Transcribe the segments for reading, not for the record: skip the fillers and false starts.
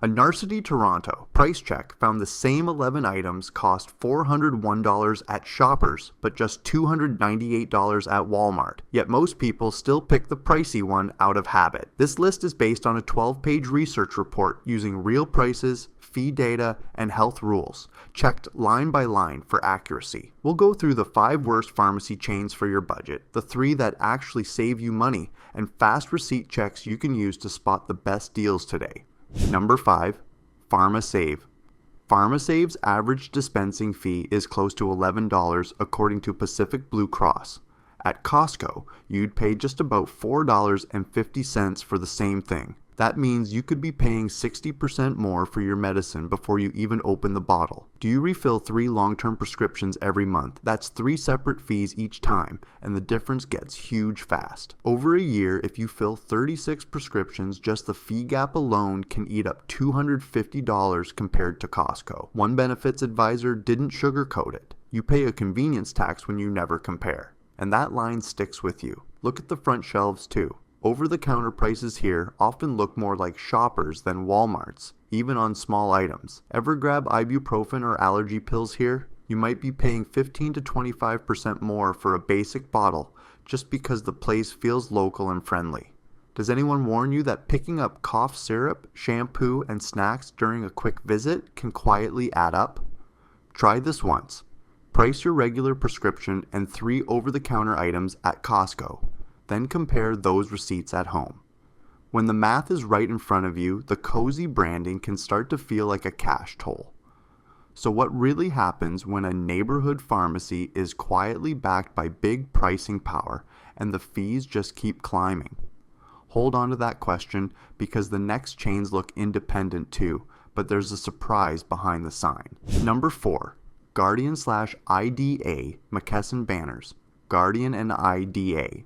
A Narcity Toronto price check found the same 11 items cost $401 at Shoppers, but just $298 at Walmart. Yet most people still pick the pricey one out of habit. This list is based on a 12-page research report using real prices, fee data, and health rules, checked line by line for accuracy. We'll go through the 5 worst pharmacy chains for your budget, the 3 that actually save you money, and fast receipt checks you can use to spot the best deals today. Number 5. PharmaSave. PharmaSave's average dispensing fee is close to $11 according to Pacific Blue Cross. At Costco, you'd pay just about $4.50 for the same thing. That means you could be paying 60% more for your medicine before you even open the bottle. Do you refill 3 long-term prescriptions every month? That's 3 separate fees each time, and the difference gets huge fast. Over a year, if you fill 36 prescriptions, just the fee gap alone can eat up $250 compared to Costco. One benefits advisor didn't sugarcoat it. You pay a convenience tax when you never compare. And that line sticks with you. Look at the front shelves too. Over-the-counter prices here often look more like Shoppers than Walmart's, even on small items. Ever grab ibuprofen or allergy pills here? You might be paying 15 to 25% more for a basic bottle just because the place feels local and friendly. Does anyone warn you that picking up cough syrup, shampoo, and snacks during a quick visit can quietly add up? Try this once. Price your regular prescription and 3 over-the-counter items at Costco. Then compare those receipts at home. When the math is right in front of you, the cozy branding can start to feel like a cash toll. So what really happens when a neighborhood pharmacy is quietly backed by big pricing power and the fees just keep climbing? Hold on to that question because the next chains look independent too, but there's a surprise behind the sign. Number 4. Guardian/IDA McKesson banners. Guardian and IDA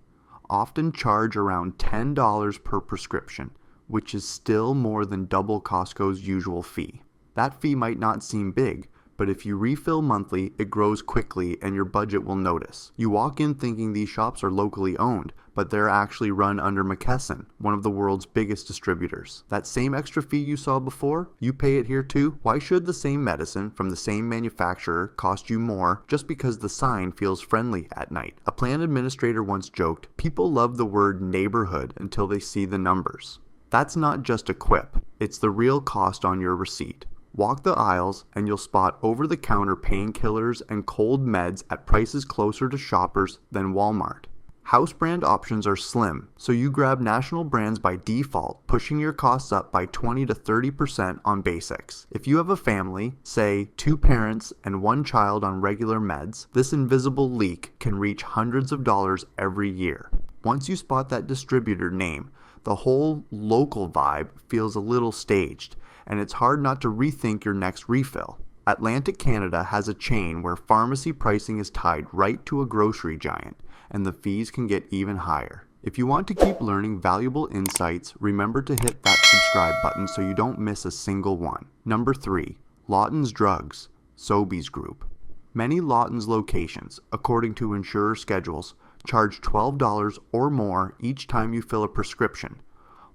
often charge around $10 per prescription, which is still more than double Costco's usual fee. That fee might not seem big, but if you refill monthly, it grows quickly and your budget will notice. You walk in thinking these shops are locally owned, but they're actually run under McKesson, one of the world's biggest distributors. That same extra fee you saw before, you pay it here too? Why should the same medicine from the same manufacturer cost you more just because the sign feels friendly at night? A plan administrator once joked, "People love the word neighborhood until they see the numbers." That's not just a quip, it's the real cost on your receipt. Walk the aisles and you'll spot over-the-counter painkillers and cold meds at prices closer to Shoppers than Walmart. House brand options are slim, so you grab national brands by default, pushing your costs up by 20 to 30% on basics. If you have a family, say 2 parents and 1 child on regular meds, this invisible leak can reach hundreds of dollars every year. Once you spot that distributor name, the whole local vibe feels a little staged, and it's hard not to rethink your next refill. Atlantic Canada has a chain where pharmacy pricing is tied right to a grocery giant, and the fees can get even higher. If you want to keep learning valuable insights, remember to hit that subscribe button so you don't miss a single one. Number 3. Lawton's Drugs, Sobeys Group. Many Lawton's locations, according to insurer schedules, charge $12 or more each time you fill a prescription,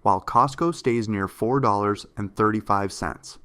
while Costco stays near $4.35.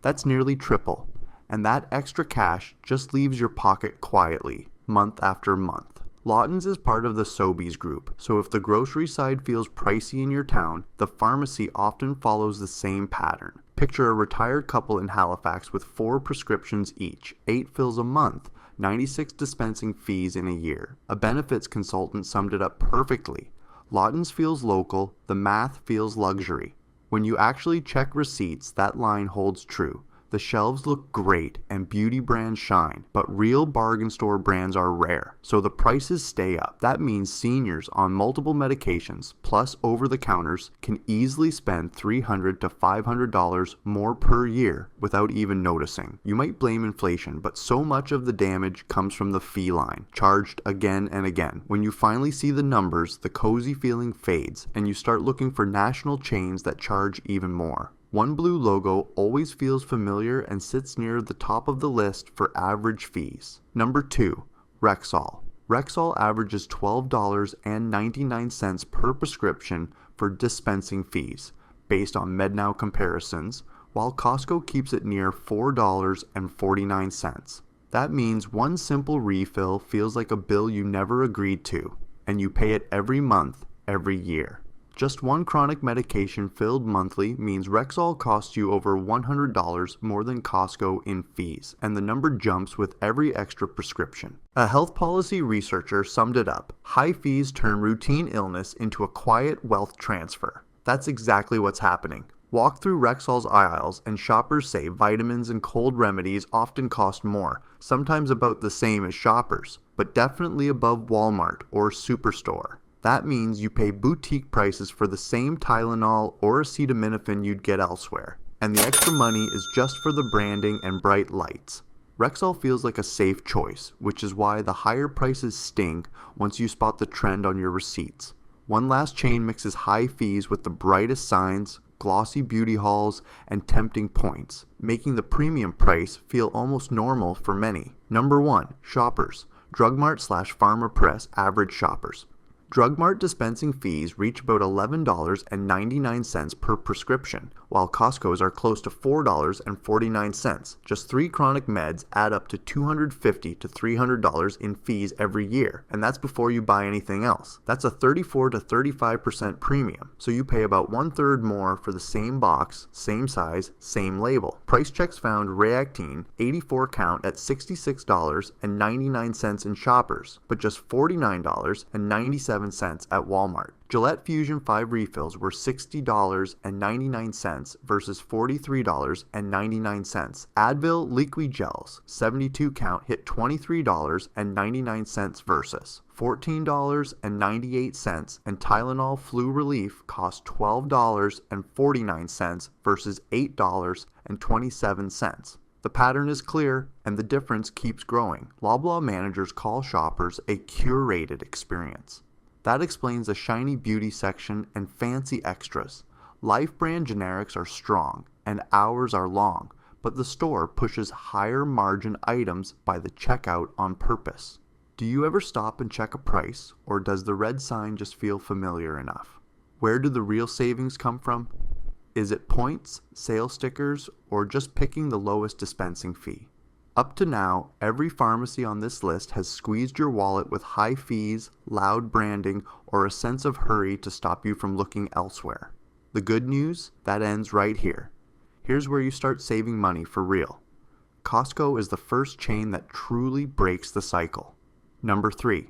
That's nearly triple, and that extra cash just leaves your pocket quietly, month after month. Lawton's is part of the Sobeys Group, so if the grocery side feels pricey in your town, the pharmacy often follows the same pattern. Picture a retired couple in Halifax with 4 prescriptions each, 8 fills a month, 96 dispensing fees in a year. A benefits consultant summed it up perfectly. Lawton's feels local, the math feels luxury. When you actually check receipts, that line holds true. The shelves look great and beauty brands shine, but real bargain store brands are rare, so the prices stay up. That means seniors on multiple medications, plus over-the-counters, can easily spend $300 to $500 more per year without even noticing. You might blame inflation, but so much of the damage comes from the fee line, charged again and again. When you finally see the numbers, the cozy feeling fades, and you start looking for national chains that charge even more. One blue logo always feels familiar and sits near the top of the list for average fees. Number 2. Rexall. Rexall averages $12.99 per prescription for dispensing fees, based on MedNow comparisons, while Costco keeps it near $4.49. That means one simple refill feels like a bill you never agreed to, and you pay it every month, every year. Just one chronic medication filled monthly means Rexall costs you over $100 more than Costco in fees, and the number jumps with every extra prescription. A health policy researcher summed it up: high fees turn routine illness into a quiet wealth transfer. That's exactly what's happening. Walk through Rexall's aisles and shoppers say vitamins and cold remedies often cost more, sometimes about the same as Shoppers, but definitely above Walmart or Superstore. That means you pay boutique prices for the same Tylenol or acetaminophen you'd get elsewhere, and the extra money is just for the branding and bright lights. Rexall feels like a safe choice, which is why the higher prices sting once you spot the trend on your receipts. One last chain mixes high fees with the brightest signs, glossy beauty hauls, and tempting points, making the premium price feel almost normal for many. Number 1. Shoppers. Drug Mart/Pharma Press average shoppers. Drug Mart dispensing fees reach about $11.99 per prescription, while Costco's are close to $4.49. Just 3 chronic meds add up to $250 to $300 in fees every year, and that's before you buy anything else. That's a 34 to 35% premium, so you pay about 1/3 more for the same box, same size, same label. Price checks found Reactine 84 count at $66.99 in Shoppers, but just $49.97 at Walmart. Gillette Fusion 5 refills were $60.99 versus $43.99. Advil Liqui Gels 72 count hit $23.99 versus $14.98, and Tylenol Flu Relief cost $12.49 versus $8.27. The pattern is clear, and the difference keeps growing. Loblaw managers call shoppers a curated experience. That explains the shiny beauty section and fancy extras. Life brand generics are strong, and hours are long, but the store pushes higher margin items by the checkout on purpose. Do you ever stop and check a price, or does the red sign just feel familiar enough? Where do the real savings come from? Is it points, sale stickers, or just picking the lowest dispensing fee? Up to now, every pharmacy on this list has squeezed your wallet with high fees, loud branding, or a sense of hurry to stop you from looking elsewhere. The good news? That ends right here. Here's where you start saving money for real. Costco is the first chain that truly breaks the cycle. Number 3.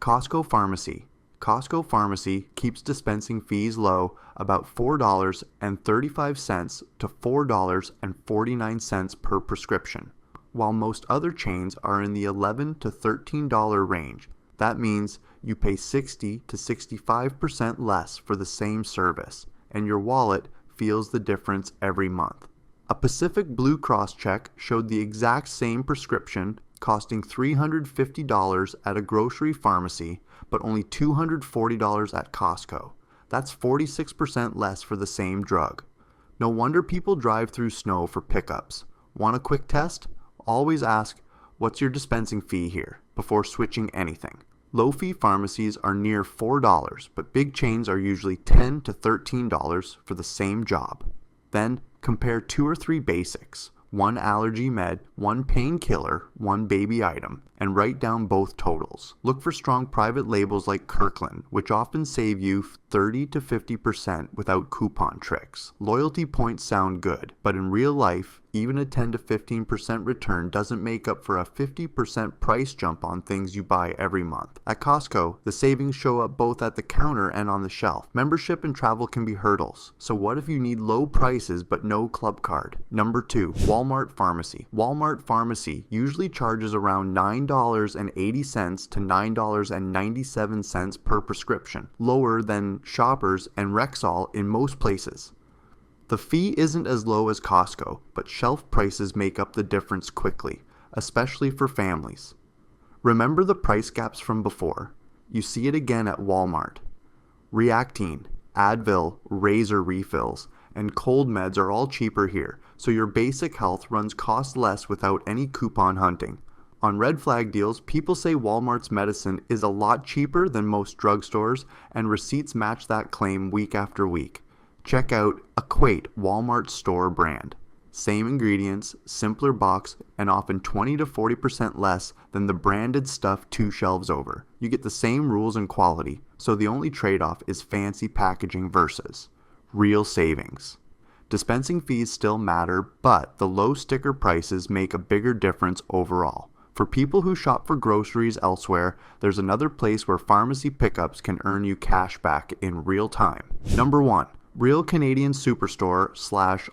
Costco Pharmacy. Costco Pharmacy keeps dispensing fees low, about $4.35 to $4.49 per prescription, while most other chains are in the $11 to $13 range. That means you pay 60 to 65% less for the same service, and your wallet feels the difference every month. A Pacific Blue Cross check showed the exact same prescription costing $350 at a grocery pharmacy, but only $240 at Costco. That's 46% less for the same drug. No wonder people drive through snow for pickups. Want a quick test? Always ask, "What's your dispensing fee here?" before switching anything. Low-fee pharmacies are near $4, but big chains are usually $10 to $13 for the same job. Then, compare 2 or 3 basics, 1 allergy med, 1 painkiller, 1 baby item, and write down both totals. Look for strong private labels like Kirkland, which often save you 30 to 50% without coupon tricks. Loyalty points sound good, but in real life, even a 10 to 15% return doesn't make up for a 50% price jump on things you buy every month. At Costco, the savings show up both at the counter and on the shelf. Membership and travel can be hurdles, so what if you need low prices but no club card? Number 2, Walmart Pharmacy. Walmart Pharmacy usually charges around $9.80 to $9.97 per prescription, lower than Shoppers and Rexall in most places. The fee isn't as low as Costco, but shelf prices make up the difference quickly, especially for families. Remember the price gaps from before? You see it again at Walmart. Reactine, Advil, Razor refills, and cold meds are all cheaper here, so your basic health runs cost less without any coupon hunting. On red flag deals, people say Walmart's medicine is a lot cheaper than most drugstores, and receipts match that claim week after week. Check out Equate Walmart store brand. Same ingredients, simpler box, and often 20 to 40% less than the branded stuff 2 shelves over. You get the same rules and quality, so the only trade-off is fancy packaging versus real savings. Dispensing fees still matter, but the low sticker prices make a bigger difference overall. For people who shop for groceries elsewhere, there's another place where pharmacy pickups can earn you cash back in real time. Number 1. Real Canadian Superstore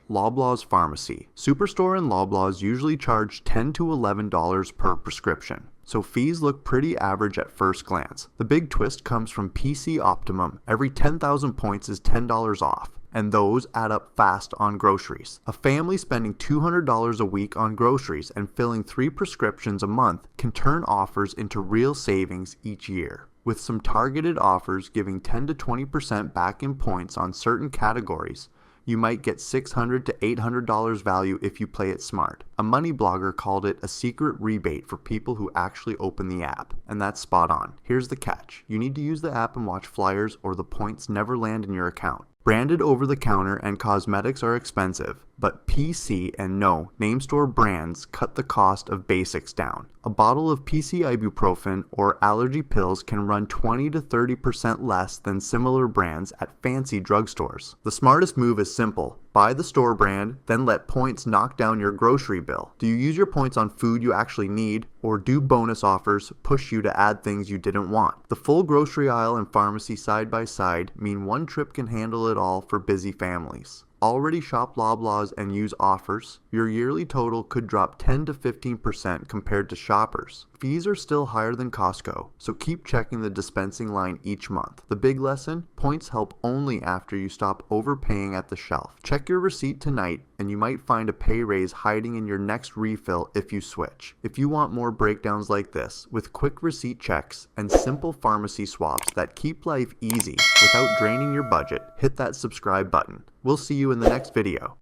/ Loblaws Pharmacy. Superstore and Loblaws usually charge $10 to $11 per prescription, so fees look pretty average at first glance. The big twist comes from PC Optimum. Every 10,000 points is $10 off, and those add up fast on groceries. A family spending $200 a week on groceries and filling 3 prescriptions a month can turn offers into real savings each year. With some targeted offers giving 10 to 20% back in points on certain categories, you might get $600 to $800 value if you play it smart. A money blogger called it a secret rebate for people who actually open the app, and that's spot on. Here's the catch. You need to use the app and watch flyers or the points never land in your account. Branded over-the-counter and cosmetics are expensive, but PC and name store brands cut the cost of basics down. A bottle of PC ibuprofen or allergy pills can run 20 to 30% less than similar brands at fancy drugstores. The smartest move is simple. Buy the store brand, then let points knock down your grocery bill. Do you use your points on food you actually need, or do bonus offers push you to add things you didn't want? The full grocery aisle and pharmacy side by side mean one trip can handle it all for busy families. Already shop Loblaws and use offers? Your yearly total could drop 10 to 15% compared to Shoppers. Fees are still higher than Costco, so keep checking the dispensing line each month. The big lesson? Points help only after you stop overpaying at the shelf. Check your receipt tonight and you might find a pay raise hiding in your next refill if you switch. If you want more breakdowns like this, with quick receipt checks and simple pharmacy swaps that keep life easy without draining your budget, hit that subscribe button. We'll see you in the next video.